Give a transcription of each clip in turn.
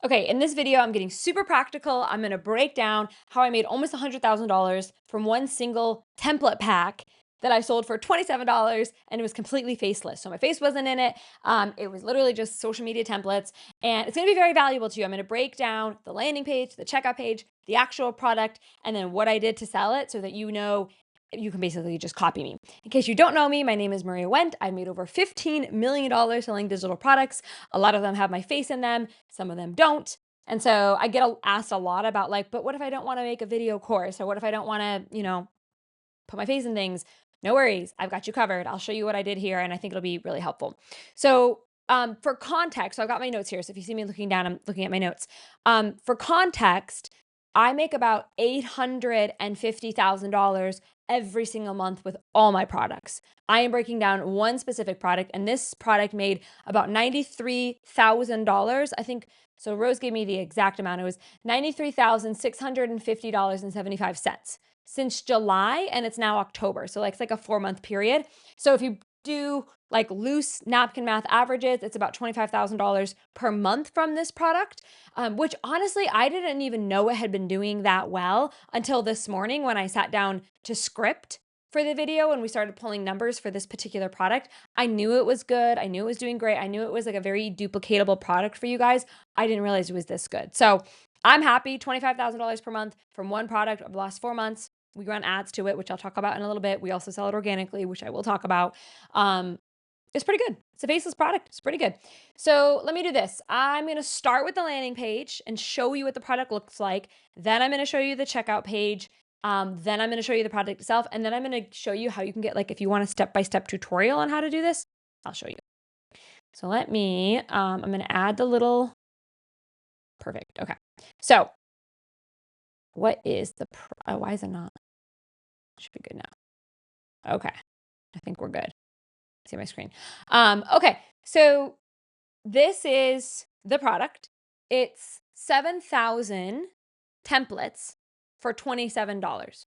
Okay, in this video, I'm getting super practical. I'm gonna break down how I made almost $100,000 from one single template pack that I sold for $27, and it was completely faceless. So my face wasn't in it. It was literally just social media templates, and it's gonna be very valuable to you. I'm gonna break down the landing page, the checkout page, the actual product, and then what I did to sell it so that you know you can basically just copy me. In case you don't know me, my name is Maria Wendt. I made over $15 million selling digital products. A lot of them have my face in them, some of them don't. And so I get asked a lot about like, but what if I don't want to make a video course? Or what if I don't want to, put my face in things? No worries. I've got you covered. I'll show you what I did here. And I think it'll be really helpful. So for context, so I've got my notes here. So if you see me looking down, I'm looking at my notes. For context, I make about $850,000 every single month with all my products. I am breaking down one specific product, and this product made about $93,000. I think so. Rose gave me the exact amount. It was $93,650.75 since July, and it's now October. So like it's like a 4-month period. So if you do like loose napkin math averages, it's about $25,000 per month from this product, which honestly, I didn't even know it had been doing that well until this morning when I sat down to script for the video and we started pulling numbers for this particular product. I knew it was good. I knew it was doing great. I knew it was like a very duplicatable product for you guys. I didn't realize it was this good. So I'm happy. $25,000 per month from one product over the last 4 months. We run ads to it, which I'll talk about in a little bit. We also sell it organically, which I will talk about. It's pretty good. It's a faceless product. It's pretty good. So let me do this. I'm going to start with the landing page and show you what the product looks like. Then I'm going to show you the checkout page. Then I'm going to show you the product itself. And then I'm going to show you how you can get, like, if you want a step-by-step tutorial on how to do this, I'll show you. So let me, I'm going to add the little, perfect. Okay. So what is the, why is it not? Should be good now. Okay. I think we're good. See my screen. Okay. So this is the product. It's 7,000 templates for $27.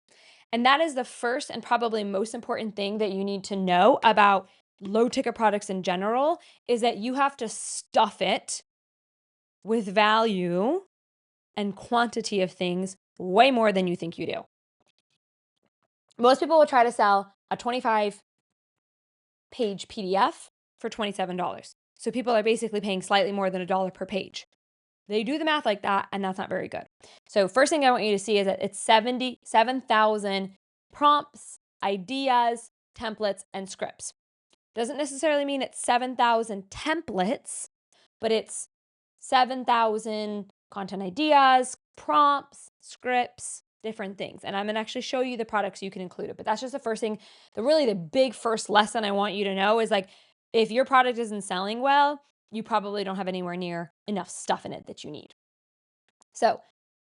And that is the first and probably most important thing that you need to know about low ticket products in general, is that you have to stuff it with value and quantity of things way more than you think you do. Most people will try to sell a 25-page PDF for $27. So people are basically paying slightly more than $1 per page. They do the math like that, and that's not very good. So first thing I want you to see is that it's 77,000 prompts, ideas, templates, and scripts. Doesn't necessarily mean it's 7,000 templates, but it's 7,000 content ideas, prompts, scripts, different things. And I'm going to actually show you the products you can include it. But that's just the first thing. The big first lesson I want you to know is, like, if your product isn't selling well, you probably don't have anywhere near enough stuff in it that you need. So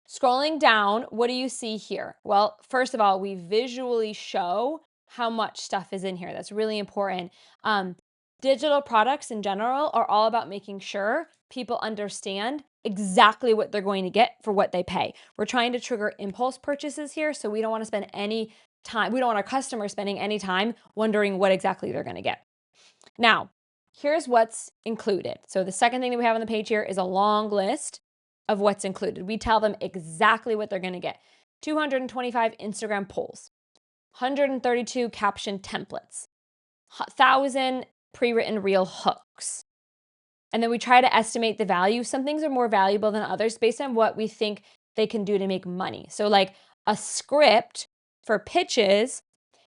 scrolling down, what do you see here? Well, first of all, we visually show how much stuff is in here. That's really important. Digital products in general are all about making sure people understand exactly what they're going to get for what they pay. We're trying to trigger impulse purchases here, so we don't want to spend any time, we don't want our customers spending any time wondering what exactly they're going to get. Now, here's what's included. So the second thing that we have on the page here is a long list of what's included. We tell them exactly what they're going to get. 225 Instagram polls, 132 caption templates, 1,000 pre-written reel hooks. And then we try to estimate the value. Some things are more valuable than others based on what we think they can do to make money. So like a script for pitches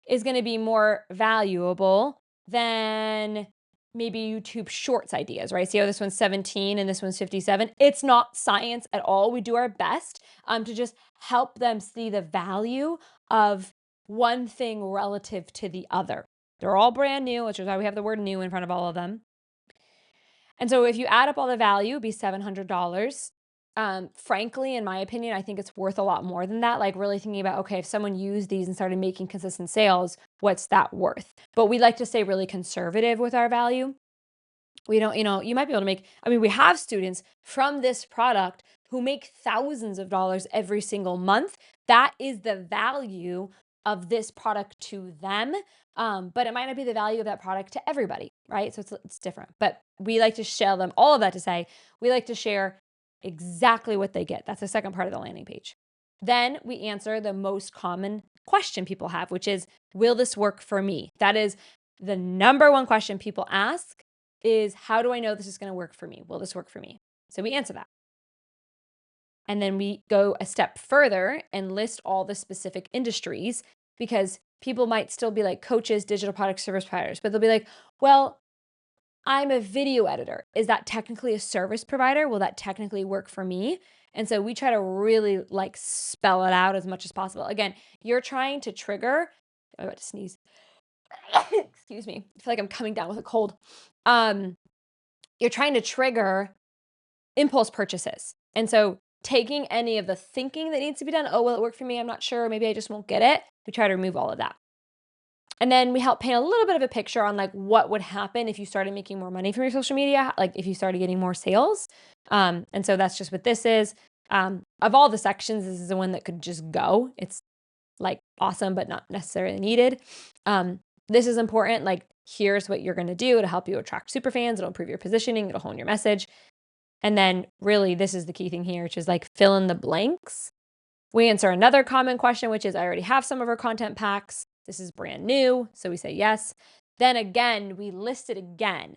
is going to be more valuable than maybe YouTube Shorts ideas, right? See how this one's 17 and this one's 57? It's not science at all. We do our best to just help them see the value of one thing relative to the other. They're all brand new, which is why we have the word new in front of all of them. And so if you add up all the value, it'd be $700. Frankly, in my opinion, I think it's worth a lot more than that. Like, really thinking about, okay, if someone used these and started making consistent sales, what's that worth? But we like to stay really conservative with our value. We don't, you might be able to make, we have students from this product who make thousands of dollars every single month. That is the value of this product to them. But it might not be the value of that product to everybody, right? So it's different. But we like to share them, all of that to say, we like to share exactly what they get. That's the second part of the landing page. Then we answer the most common question people have, which is, will this work for me? That is the number one question people ask is, how do I know this is going to work for me? Will this work for me? So we answer that. And then we go a step further and list all the specific industries, because people might still be like coaches, digital product service providers, but they'll be like, well, I'm a video editor. Is that technically a service provider? Will that technically work for me? And so we try to really like spell it out as much as possible. Again, you're trying to trigger, I'm about to sneeze. Excuse me. I feel like I'm coming down with a cold. You're trying to trigger impulse purchases. And so taking any of the thinking that needs to be done, oh, will it work for me? I'm not sure. Maybe I just won't get it. We try to remove all of that. And then we help paint a little bit of a picture on like what would happen if you started making more money from your social media, like if you started getting more sales. And so that's just what this is. Of all the sections, this is the one that could just go. It's like awesome, but not necessarily needed. This is important. Like, here's what you're going to do to help you attract super fans. It'll improve your positioning. It'll hone your message. And then really, this is the key thing here, which is like fill in the blanks. We answer another common question, which is, I already have some of our content packs. This is brand new. So we say yes. Then again, we list it again.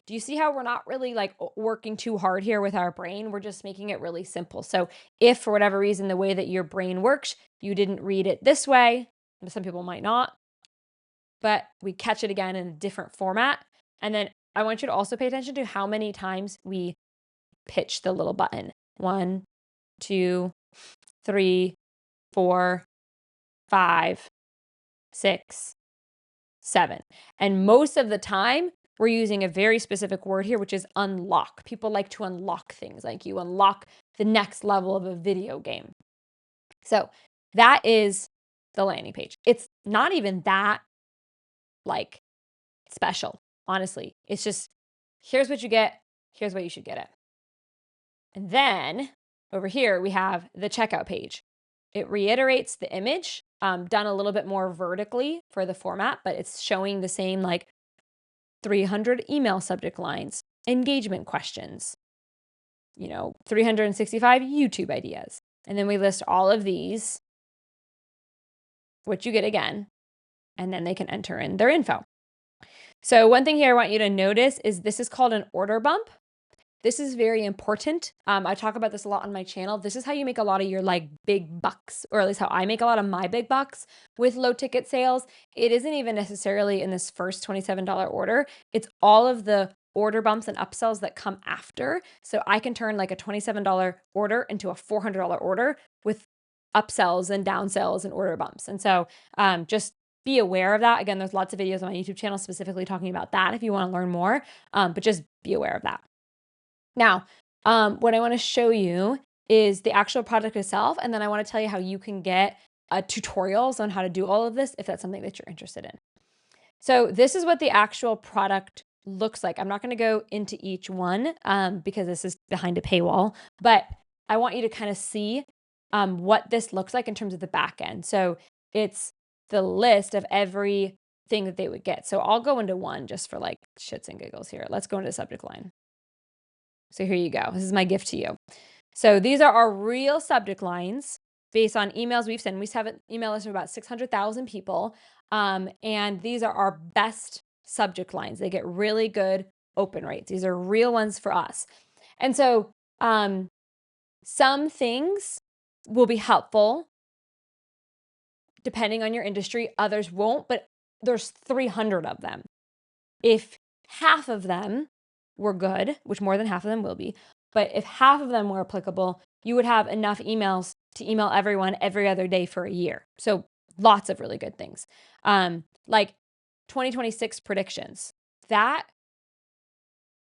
Do you see how we're not really like working too hard here with our brain? We're just making it really simple. So if for whatever reason, the way that your brain works, you didn't read it this way, some people might not, but we catch it again in a different format. And then I want you to also pay attention to how many times we pitch the little button. 1, 2, 3, 4, 5, 6, 7. And most of the time, we're using a very specific word here, which is unlock. People like to unlock things, like you unlock the next level of a video game. So that is the landing page. It's not even that like special, honestly. It's just, here's what you get. Here's what you should get it. And then over here, we have the checkout page. It reiterates the image, done a little bit more vertically for the format, but it's showing the same like 300 email subject lines, engagement questions, 365 YouTube ideas. And then we list all of these, which you get again, and then they can enter in their info. So one thing here I want you to notice is this is called an order bump. This is very important. I talk about this a lot on my channel. This is how you make a lot of your like big bucks, or at least how I make a lot of my big bucks with low ticket sales. It isn't even necessarily in this first $27 order. It's all of the order bumps and upsells that come after. So I can turn like a $27 order into a $400 order with upsells and downsells and order bumps. And so just be aware of that. Again, there's lots of videos on my YouTube channel specifically talking about that if you want to learn more, but just be aware of that. Now, what I want to show you is the actual product itself, and then I want to tell you how you can get tutorials on how to do all of this if that's something that you're interested in. So this is what the actual product looks like. I'm not going to go into each one because this is behind a paywall, but I want you to kind of see what this looks like in terms of the back end. So it's the list of everything that they would get. So I'll go into one just for like shits and giggles here. Let's go into the subject line. So here you go. This is my gift to you. So these are our real subject lines based on emails we've sent. We have an email list of about 600,000 people. And these are our best subject lines. They get really good open rates. These are real ones for us. And so some things will be helpful depending on your industry. Others won't, but there's 300 of them. If half of them were good, which more than half of them will be, but if half of them were applicable, you would have enough emails to email everyone every other day for a year. So lots of really good things. Like 2026 predictions, that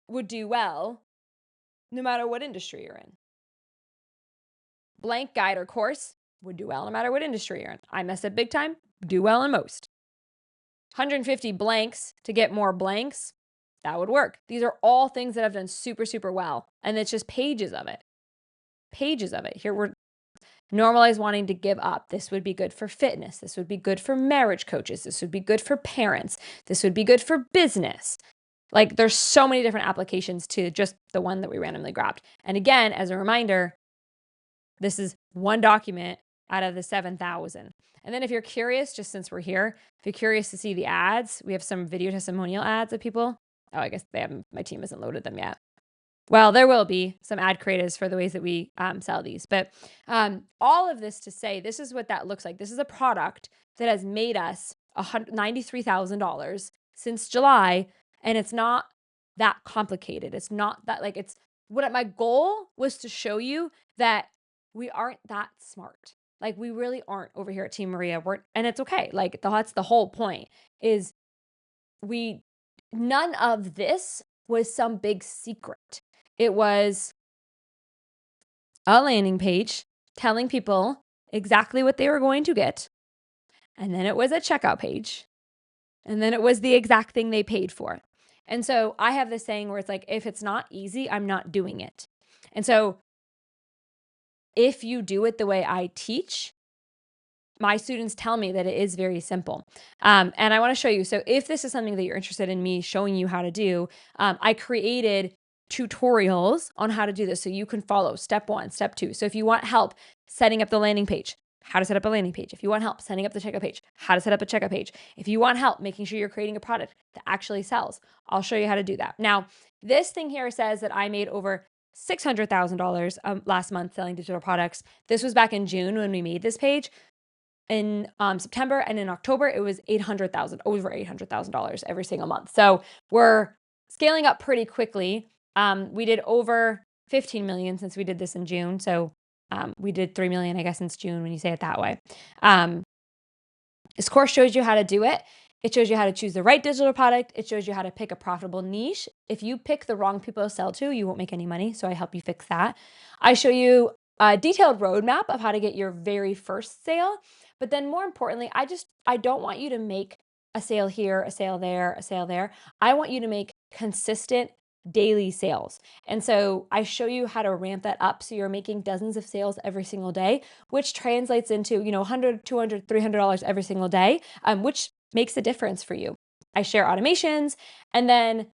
would do well no matter what industry you're in. Blank guide or course would do well no matter what industry you're in. I mess up big time, do well in most. 150 blanks to get more blanks, that would work. These are all things that I've done super, super well. And it's just pages of it. Pages of it. Here we're normalize wanting to give up. This would be good for fitness. This would be good for marriage coaches. This would be good for parents. This would be good for business. Like there's so many different applications to just the one that we randomly grabbed. And again, as a reminder, this is one document out of the 7,000. And then if you're curious, just since we're here, if you're curious to see the ads, we have some video testimonial ads of people. Oh, I guess my team hasn't loaded them yet. Well, there will be some ad creatives for the ways that we sell these. But all of this to say, this is what that looks like. This is a product that has made us $93,000 since July. And it's not that complicated. It's not that it's what my goal was to show you that we aren't that smart. Like we really aren't over here at Team Maria. And it's okay. Like that's the whole point is none of this was some big secret. It was a landing page telling people exactly what they were going to get. And then it was a checkout page. And then it was the exact thing they paid for. And so I have this saying where it's like, if it's not easy, I'm not doing it. And so if you do it the way I teach, my students tell me that it is very simple. And I want to show you. So if this is something that you're interested in me showing you how to do, I created tutorials on how to do this so you can follow step 1, step 2. So if you want help setting up the landing page, how to set up a landing page. If you want help setting up the checkout page, how to set up a checkout page. If you want help making sure you're creating a product that actually sells, I'll show you how to do that. Now, this thing here says that I made over $600,000 last month selling digital products. This was back in June when we made this page. In September and in October, it was over $800,000 every single month. So we're scaling up pretty quickly. We did over 15 million since we did this in June. So we did 3 million, I guess, since June when you say it that way. This course shows you how to do it. It shows you how to choose the right digital product. It shows you how to pick a profitable niche. If you pick the wrong people to sell to, you won't make any money. So I help you fix that. I show you a detailed roadmap of how to get your very first sale. But then more importantly, I don't want you to make a sale here, a sale there, a sale there. I want you to make consistent daily sales. And so I show you how to ramp that up so you're making dozens of sales every single day, which translates into, $100, $200, $300 every single day, which makes a difference for you. I share automations, and then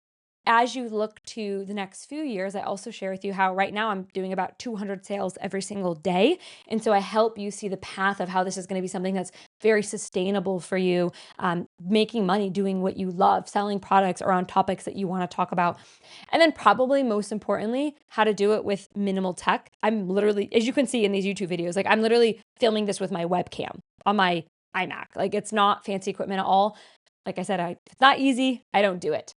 as you look to the next few years, I also share with you how right now I'm doing about 200 sales every single day. And so I help you see the path of how this is going to be something that's very sustainable for you, making money, doing what you love, selling products around topics that you want to talk about. And then probably most importantly, how to do it with minimal tech. I'm literally, as you can see in these YouTube videos, like I'm literally filming this with my webcam on my iMac. Like it's not fancy equipment at all. Like I said, it's not easy. I don't do it.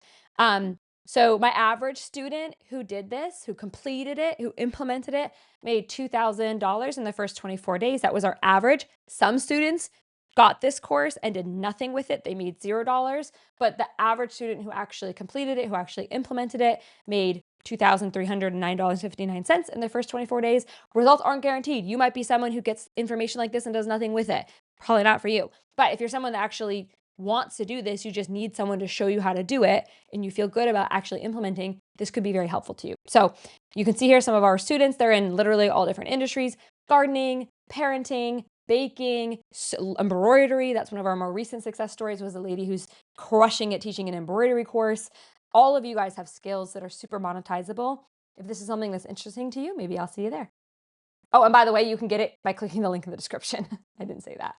So my average student who did this, who completed it, who implemented it, made $2,000 in the first 24 days. That was our average. Some students got this course and did nothing with it. They made $0. But the average student who actually completed it, who actually implemented it, made $2,309.59 in their first 24 days. Results aren't guaranteed. You might be someone who gets information like this and does nothing with it. Probably not for you. But if you're someone that actually wants to do this, you just need someone to show you how to do it, and you feel good about actually implementing, this could be very helpful to you. So you can see here some of our students, they're in literally all different industries: gardening, parenting, baking, embroidery. That's one of our more recent success stories, was a lady who's crushing it teaching an embroidery course. All of you guys have skills that are super monetizable. If this is something that's interesting to you, maybe I'll see you there. Oh, and by the way, you can get it by clicking the link in the description. I didn't say that.